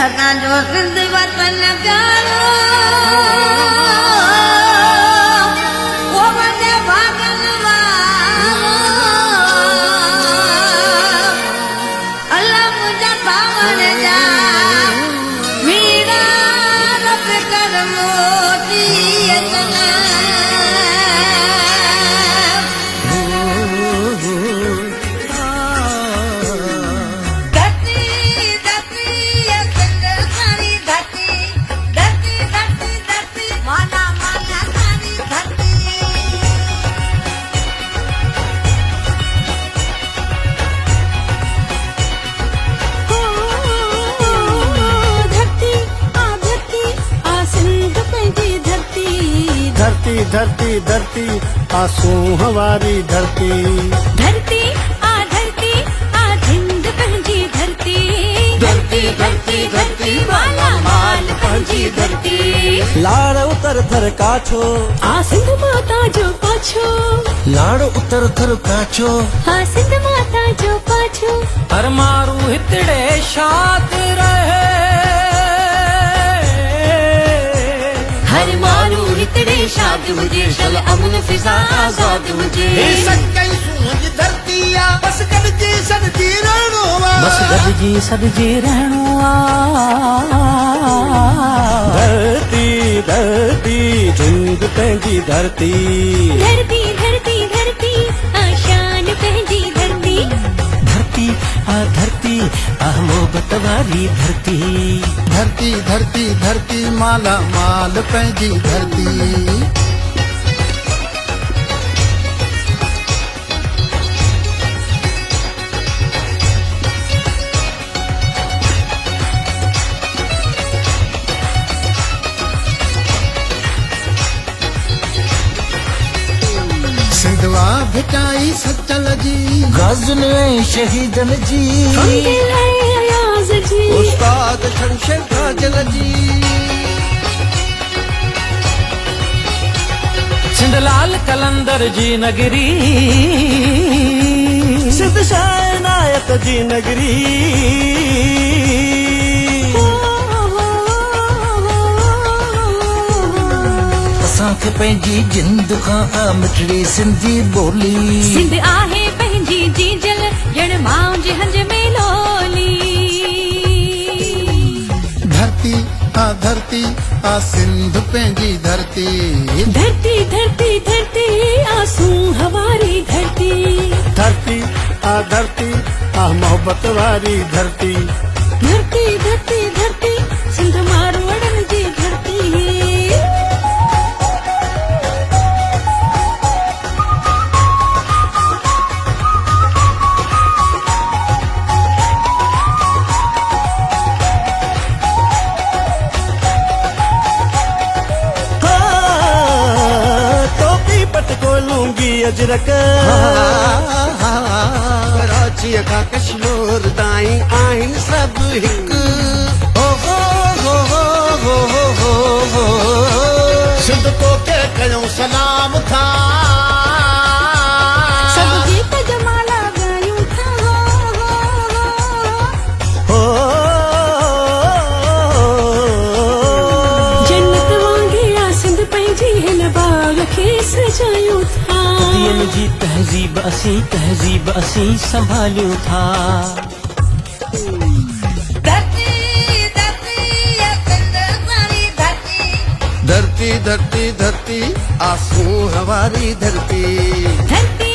असांजो सिंध वतन प्यारो वो वॾे भाॻन वारो अल्लाह मुंहिंजा सावण जा मीरा रब कर मोती अचनि धरती धरती आंसू हमारी धरती धरती आ हिंद पंहिंजी धरती धरती धरती धरती माला माल पंहिंजी धरती लाड़ उतर थर काछो आ सिंध माता जो पाछो लाड़ उतर थर काछो आ सिंध माता जो पाछो हर मारू हितड़े शाद रहे हर मारू हितड़े शाद हुजे शल अमन फिजा आजाद हुजे सकई सूंज धरती आ बस गॾिजी सॾिजी रहणो आ बस गॾिजी सॾिजी रहणो आ धरती धरती जिंद पंहिंजी धरती धरती धरती धरती आशान पंहिंजी धरती धरती आ मोहब्बत वारी धरती धरती धरती धरती माला माल पंहिंजी धरती सिंधवा भिटाई सचल जी गाज़ुल ऐं शहीदन जी दिल है अयाज़ जी उस्ताद शमशेर काजल जी सिंधलाल कलंदर जी नगरी सिंध शायनायत जी नगरी असांखे पंहिंजी जिंद खां मिठड़ी सिंधी ॿोली सिंध आहे पंहिंजी जीजल ॼण माउ जे हंज में लोली धरती आ सिंध पंहिंजी धरती धरती धरती धरती आंसू हमारी धरती धरती आ मोहब्बत वारी धरती धरती धरती धरती सिंध मारवड़न जी धरती लूंगी अजरक कराची खां कश्मीर ताईं आहिनि सभु हिकु सिंध तोखे कयूं सलाम था सब गीत जमाला ॻायूं था जन्नत वांगुरु आ सिंध पंहिंजी हिन बाग खे सजायूं था दियन जी तहज़ीब असीं संभालियूं था धरती धरती धरती आंसू हमारी धरती धरती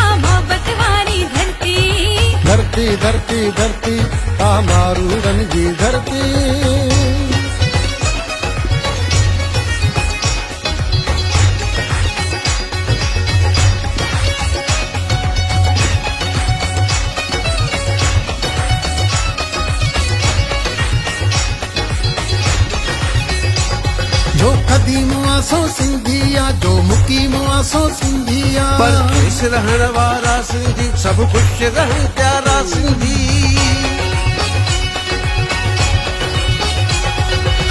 आ मोहब्बत वारी धरती धरती धरती धरती आ मारूरन जी धरती जो कदीम आसो सिंधिया जो मुकीम आसो सिंधिया पर खुश रहण वारा सिंधी सब खुश रहण प्यारा सिंधी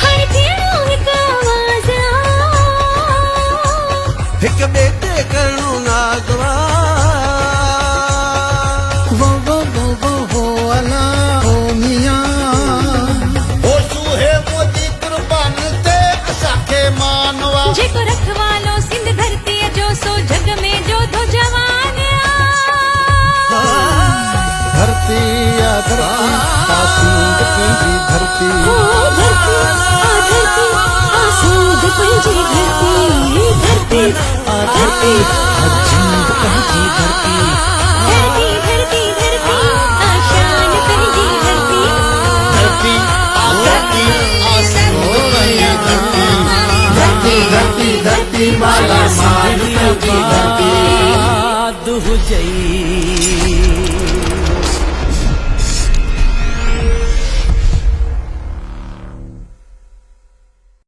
हर भेरो हिक आवाज़ हिक ॿिए ते करणो नागवा वो अला ओ मियां धरती आसींद पंहिंजी धरती ओ धरती आ धरती आसींद पंहिंजी धरती धरती आ धरती अजीब पंहिंजी धरती धरती धरती धरती आशान पंहिंजी धरती धरती आसींद पंहिंजी धरती धरती धरती माला माल पंहिंजी धरती दुह जई